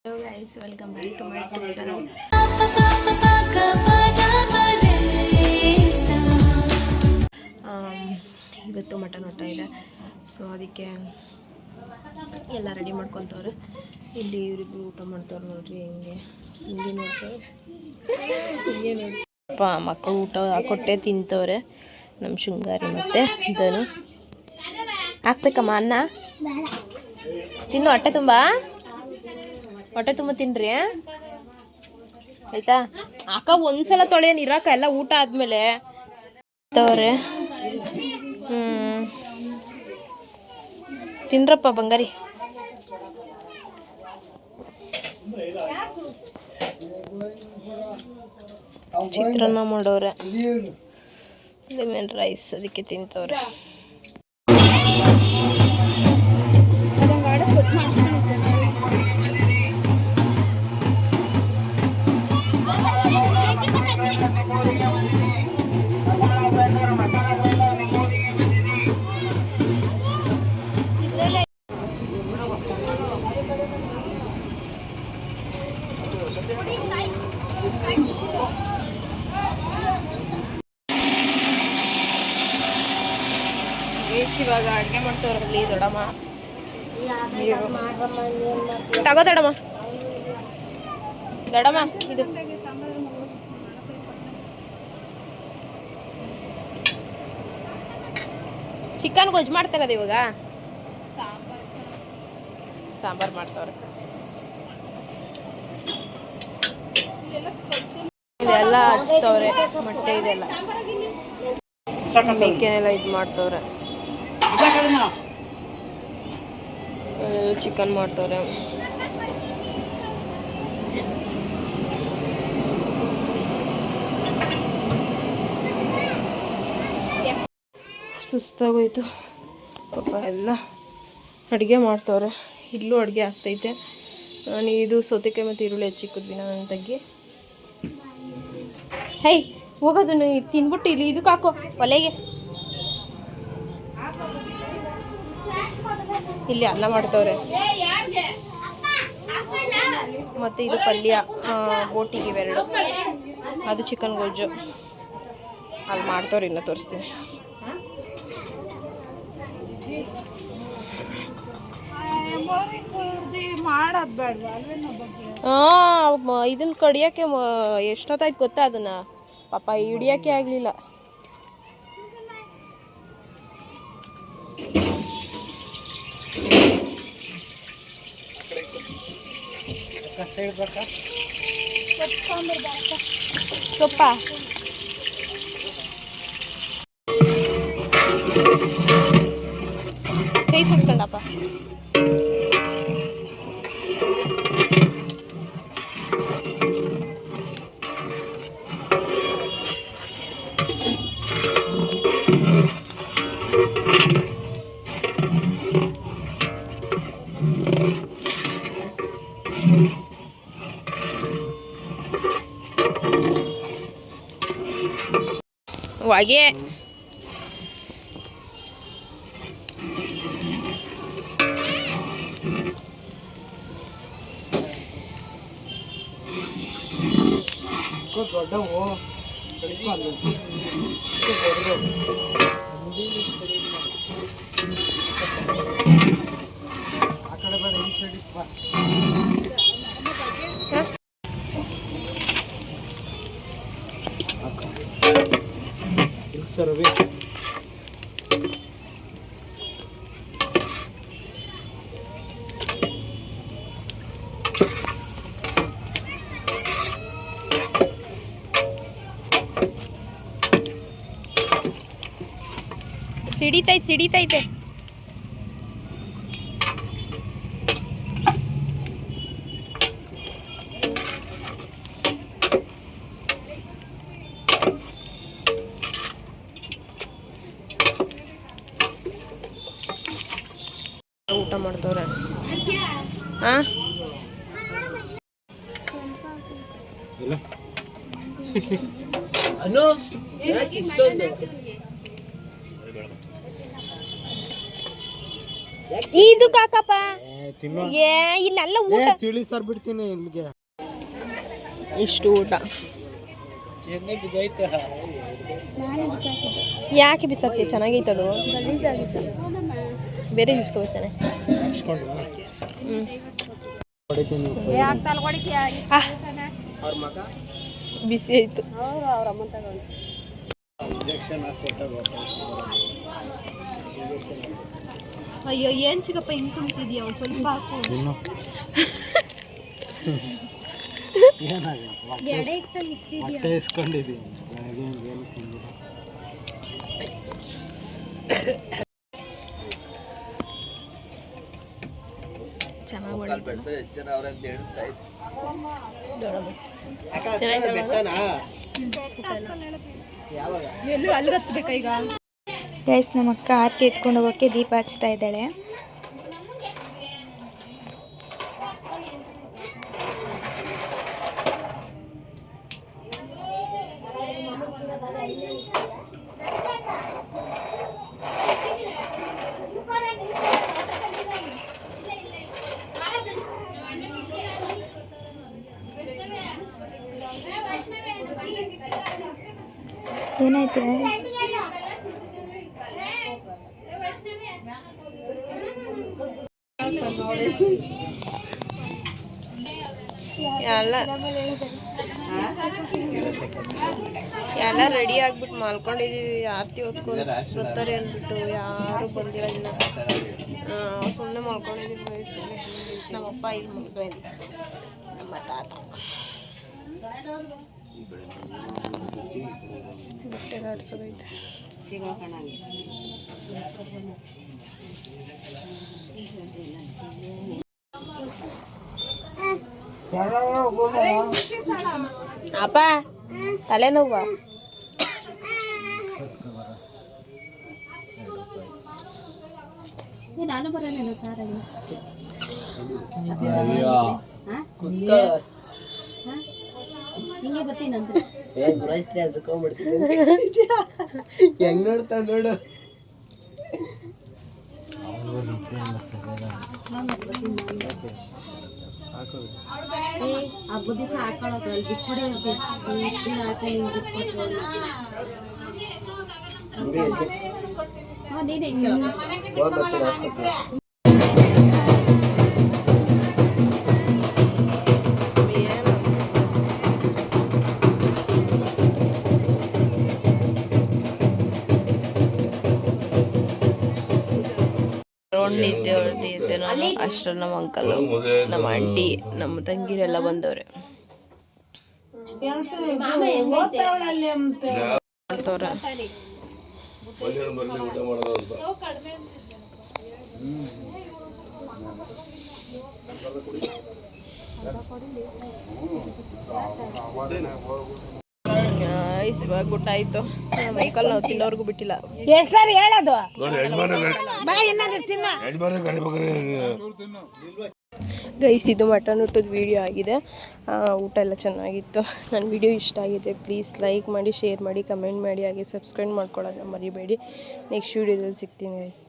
Hello guys, welcome back to my YouTube channel. ಇವತ್ತು mutton ಊಟ ಇದೆ, ಸೊ ಅದಕ್ಕೆ ಎಲ್ಲ ರೆಡಿ ಮಾಡ್ಕೊತವ್ರೆ. ಇಲ್ಲಿ ಇವ್ರಿಗೂ ಊಟ ಮಾಡ್ತವ್ರೆ ನೋಡ್ರಿ. ಹಿಂಗೆ ನೋಡ್ತಾರೆ, ಹಿಂಗೆ ನೋಡಿ ಮಕ್ಕಳು ಊಟ ಕೊಟ್ಟೆ ತಿಂತವ್ರೆ. ನಮ್ಮ ಶೃಂಗಾರಿ ಮತ್ತು ಧನು. ಹಾಕ್ಬೇಕಮ್ಮ ಅನ್ನ, ತಿನ್ನು, ಹೊಟ್ಟೆ ತುಂಬ ತಿನ್ರಿ ಆಯ್ತಾ. ಅಕ್ಕ ಒಂದ್ಸಲ ತೊಳೆಯನ್ ಇರಾಕ, ಎಲ್ಲ ಊಟ ಆದ್ಮೇಲೆ ತವ್ರೆ. ತಿನ್ರಪ್ಪ ಬಂಗಾರಿ. ಚಿತ್ರಾನ್ನ ಮಾಡೋರೆ, ಲೆಮನ್ ರೈಸ್, ಅದಕ್ಕೆ ತಿಂತವ್ರೆ. ಇವಾಗ ಅಡುಗೆ ಮಾಡ್ತವ್ರಲ್ಲಿ ದೊಡ್ಡಮ್ಮ. ತಗೋ ದೊಡ್ಡಮ್ಮ, ಇದು ಚಿಕನ್ ಗೊಜ್ಜು ಮಾಡ್ತಾರದ. ಇವಾಗ ಸಾಂಬಾರು ಮಾಡ್ತವ್ರೆ. ಇದೆಲ್ಲ ಹಚ್ತವ್ರೆ, ಮೊಟ್ಟೆ ಇದೆಲ್ಲ ಮೇಕೆನೆಲ್ಲ ಇದು ಮಾಡ್ತವ್ರೆ. ಚಿಕನ್ ಮಾಡ್ತವ್ರೆ. ಸುಸ್ತಾಗೋಯ್ತು ಪಾಪ, ಎಲ್ಲ ಅಡುಗೆ ಮಾಡ್ತವ್ರೆ. ಇಲ್ಲೂ ಅಡುಗೆ ಆಗ್ತೈತೆ. ನಾನು ಇದು ಸೌತೆಕಾಯಿ ಮತ್ತು ಈರುಳ್ಳಿ ಹೆಚ್ಚಿಕ್ಕಿದ್ವಿ ನನ್ನ ತಗ್ಗಿ. ಹೈ ಹೋಗೋದು ತಿಂದ್ಬಿಟ್ಟು ಇಲ್ಲಿ ಇದಕ್ಕೆ ಹಾಕೋ ಒಲೆಗೆ. ಇಲ್ಲಿ ಅನ್ನ ಮಾಡ್ತವ್ರೆ, ಮತ್ತು ಇದು ಪಲ್ಯ, ಬೋಟಿಗೆ ಇವೆರಡು, ಅದು ಚಿಕನ್ ಗೊಜ್ಜು ಅಲ್ಲಿ ಮಾಡ್ತವ್ರೆ. ಇನ್ನು ತೋರಿಸ್ತೀನಿ. ಇದನ್ನ ಕಡಿಯೋಕ್ಕೆ ಎಷ್ಟೊತ್ತಾಯ್ತು ಗೊತ್ತಾ? ಅದನ್ನ ಪಾಪ ಹಿಡಿಯೋಕ್ಕೆ ಆಗಲಿಲ್ಲ. ಸೊಪ್ಪ ಕೈ ಸುಟ್ಕೊಂಡಪ್ಪ. ಹೊಗೆ ದೊಡ್ಡವು ಆ ಕಡೆ ಬೇಡ, ಈ ಸೈಡ್ ಬಾ. ರವಿ ಸಿಡಿತೈತೆ. ಊಟ ಮಾಡ್ತವ್ರೆ. ಇದು ಕಾಕಪ್ಪ ತಿನ್ನು ಏ ಇಲ್ಲೆಲ್ಲ ಊಟ ತಿಳಿ ಸರ್ ಬಿಡ್ತೀನಿ ಇಲ್ಲಿಗೆ ಇಷ್ಟು ಊಟ ಯಾಕೆ ಬಿಸಾಕ್ತಿ ಚೆನ್ನಾಗೈತದು ಬೇರೆ ಇಸ್ಕೊಬೇಕಾನೆ ಬಿಸಿ ಆಯ್ತು ಅಯ್ಯೋ ಏನ್ ಚಿಕ್ಕಪ್ಪ ಹಿಂಗ್ ತುಂಬ್ತಿದ್ಯಾ ಒಂದ್ ಸ್ವಲ್ಪ ಹಾಕು ಎಡೆ ಇಟ್ಟಲ್ಲಿ ಇಕ್ತಿದ್ಯಾ ಹೊಟ್ಟೆ ಇಸ್ಕೊಂಡಿದ್ದೀನಿ ಬೆಳಗ್ಗೆ ಏನು ತಿಂದಿಲ್ಲ ಎಲ್ಲೂ ಅಲ್ಲಿಗೆ ಹತ್ಬೇಕಾ ಈಗ ಗೈಸ್ ನಮ್ಮ ಅಕ್ಕ ಆರತಿ ಎತ್ಕೊಂಡು ಹೋಗೋಕ್ಕೆ ದೀಪ ಹಚ್ತಾ ಇದ್ದಾಳೆ. ಏನಾಯ್ತು? ಎಲ್ಲ ರೆಡಿ ಆಗ್ಬಿಟ್ಟು ಮಲ್ಕೊಂಡಿದೀವಿ. ಆರತಿ ಹೊತ್ಕೊಂಡು ಬರ್ತಾರೆ ಅಂದ್ಬಿಟ್ಟು ಯಾರು ಬಂದಿರೋದಿಲ್ಲ. ಸುಮ್ಮನೆ ಮಲ್ಕೊಂಡಿದೀವಿ. ಸುಮ್ಮನೆ ನಮ್ಮಪ್ಪ ಇಲ್ಲಿ ಮಲ್ಕೊಂಡಿದ್ವಿ, ನಮ್ಮ ತಾತ ಬಟ್ಟೆ ಆಡ್ಸೋದೈತೆ. ಅಪ್ಪ ತಲೆನೋವ ನಾನು ಬರೋಣ ಕಾರಲ್ಲಿ ಹಿಂಗೆ ಬರ್ತೀನಂತ ಹೆಂಗ್ ನೋಡ್ತಾವ ನೋಡು ಹಬ್ಬದ ದಿವಸ ಹಾಕೊಳ್ಳೋದು ಅಲ್ಲಿ ಬಿಟ್ಬಿಡಿ ಹಾಕಿ ನಿಂಗೆ ಬಿಟ್ಕೊಟ್ಟು ನೀನೇ ಹಿಂಗೆ ನಿದ್ದೆ ಹೊಡೆದಿದ್ದೆ ನಾನು. ಅಷ್ಟರಲ್ಲಿ ನಮ್ಮ ಅಂಕಲ್, ನಮ್ಮ ಆಂಟಿ, ನಮ್ಮ ತಂಗಿರೆಲ್ಲ ಬಂದವ್ರೆ. ಮಾಡ್ತವ್ರೆ. ಇವಾಗ ಊಟ ಆಯ್ತು. ನಮ್ಮ ಅಂಕಲ್ ನಾವು ತಿನ್ನೋರ್ಗು ಬಿಟ್ಟಿಲ್ಲ. ಗೈಸ್, ಇದು ಮಟನ್ ಊಟದ ವಿಡಿಯೋ ಆಗಿದೆ. ಊಟ ಎಲ್ಲ ಚೆನ್ನಾಗಿತ್ತು. ನನ್ನ ವಿಡಿಯೋ ಇಷ್ಟ ಆಗಿದೆ, ಪ್ಲೀಸ್ ಲೈಕ್ ಮಾಡಿ, ಶೇರ್ ಮಾಡಿ, ಕಮೆಂಟ್ ಮಾಡಿ, ಹಾಗೆ ಸಬ್ಸ್ಕ್ರೈಬ್ ಮಾಡ್ಕೊಳ್ಳೋದನ್ನ ಮರಿಬೇಡಿ. ನೆಕ್ಸ್ಟ್ ವಿಡಿಯೋದಲ್ಲಿ ಸಿಗ್ತೀನಿ ಗೈಸ್.